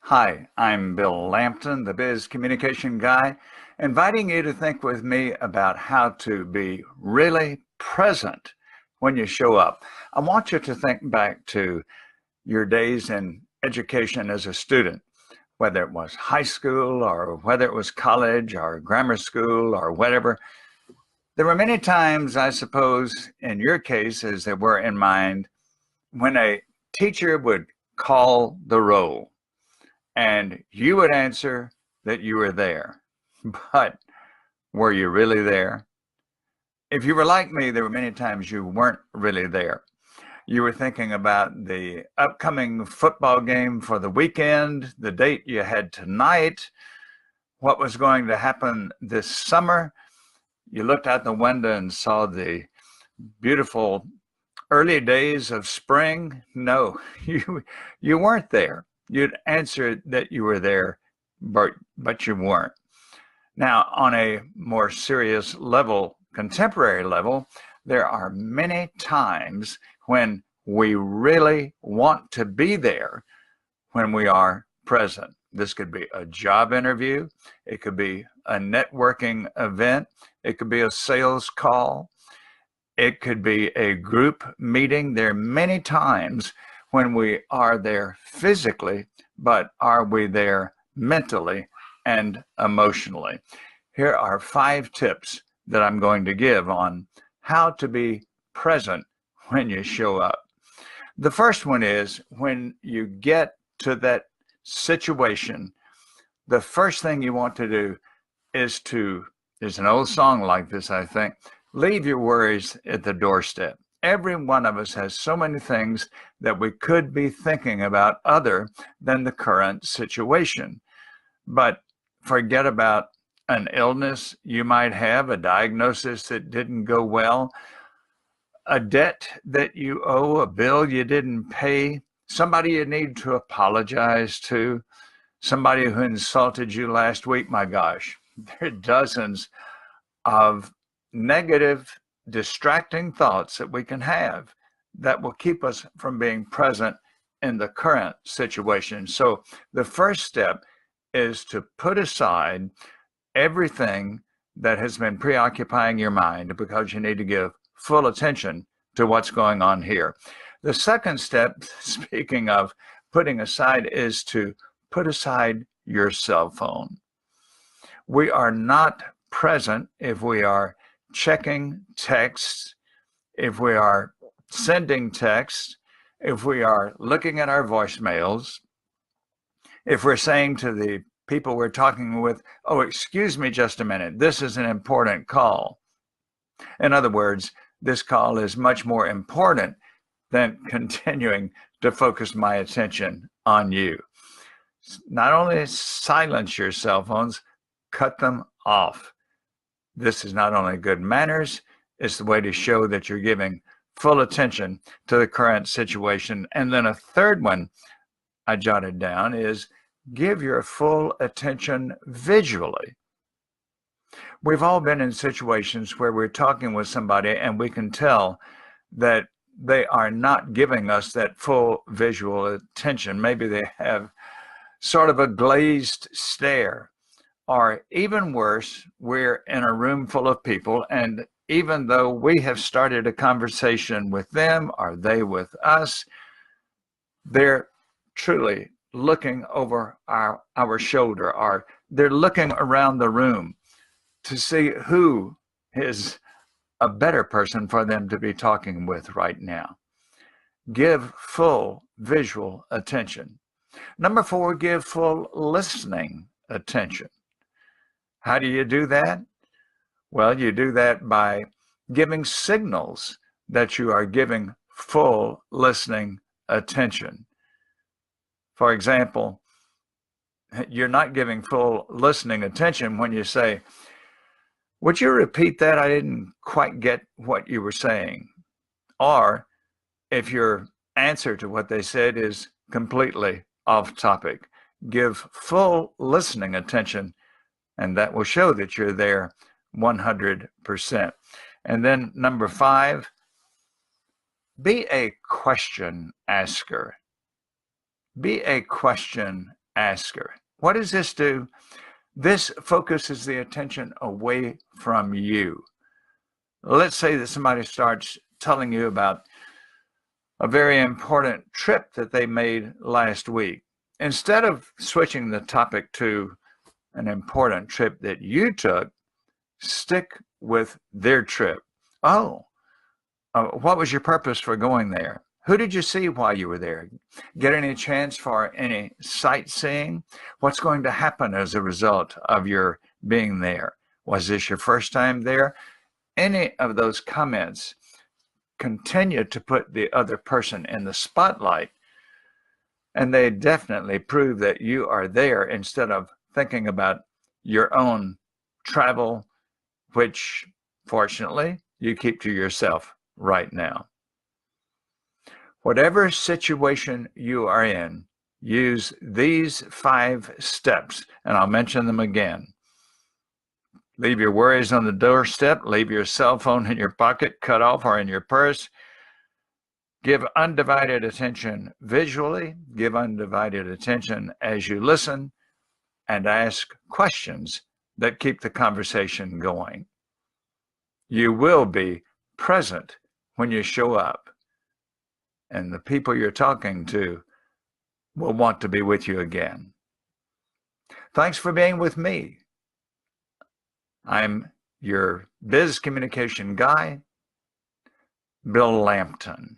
Hi, I'm Bill Lampton, the Biz Communication Guy, inviting you to think with me about how to be really present when you show up. I want you to think back to your days in education as a student, whether it was high school or whether it was college or grammar school or whatever. There were many times, I suppose, in your case, as there were in mine, when a teacher would call the roll and you would answer that you were there. But were you really there? If you were like me, there were many times you weren't really there. You were thinking about the upcoming football game for the weekend, the date you had tonight, what was going to happen this summer. You looked out the window and saw the beautiful early days of spring. No, you weren't there. You'd answer that you were there, but you weren't. Now, on a more serious level, contemporary level, there are many times when we really want to be there when we are present. This could be a job interview. It could be a networking event. It could be a sales call. It could be a group meeting. There are many times when we are there physically, but are we there mentally and emotionally? Here are 5 tips that I'm going to give on how to be present when you show up. The first one is when you get to that situation, the first thing you want to do is there's an old song like this, I think, leave your worries at the doorstep. Every one of us has so many things that we could be thinking about other than the current situation. But forget about an illness you might have, a diagnosis that didn't go well, a debt that you owe, a bill you didn't pay, somebody you need to apologize to, somebody who insulted you last week. My gosh, there are dozens of negative, distracting thoughts that we can have that will keep us from being present in the current situation. So the first step is to put aside everything that has been preoccupying your mind because you need to give full attention to what's going on here. The second step, speaking of putting aside, is to put aside your cell phone. We are not present if we are checking texts, if we are sending texts, if we are looking at our voicemails, if we're saying to the people we're talking with, oh, excuse me just a minute, this is an important call. In other words, this call is much more important than continuing to focus my attention on you. Not only silence your cell phones, cut them off. This is not only good manners, it's the way to show that you're giving full attention to the current situation. And then a third one I jotted down is give your full attention visually. We've all been in situations where we're talking with somebody and we can tell that they are not giving us that full visual attention. Maybe they have sort of a glazed stare. Or even worse, we're in a room full of people, and even though we have started a conversation with them or they with us, they're truly looking over our shoulder, or they're looking around the room to see who is a better person for them to be talking with right now. Give full visual attention. Number 4, give full listening attention. How do you do that? Well, you do that by giving signals that you are giving full listening attention. For example, you're not giving full listening attention when you say, would you repeat that? I didn't quite get what you were saying. Or if your answer to what they said is completely off topic, give full listening attention, and that will show that you're there 100%. And then number 5, be a question asker. Be a question asker. What does this do? This focuses the attention away from you. Let's say that somebody starts telling you about a very important trip that they made last week. Instead of switching the topic to an important trip that you took, stick with their trip. Oh, what was your purpose for going there? Who did you see while you were there? Get any chance for any sightseeing? What's going to happen as a result of your being there? Was this your first time there? Any of those comments continue to put the other person in the spotlight, and they definitely prove that you are there instead of thinking about your own travel, which fortunately you keep to yourself right now. Whatever situation you are in, use these 5 steps, and I'll mention them again. Leave your worries on the doorstep. Leave your cell phone in your pocket, cut off, or in your purse. Give undivided attention visually. Give undivided attention as you listen, and ask questions that keep the conversation going. You will be present when you show up, and the people you're talking to will want to be with you again. Thanks for being with me. I'm your biz communication guy, Bill Lampton.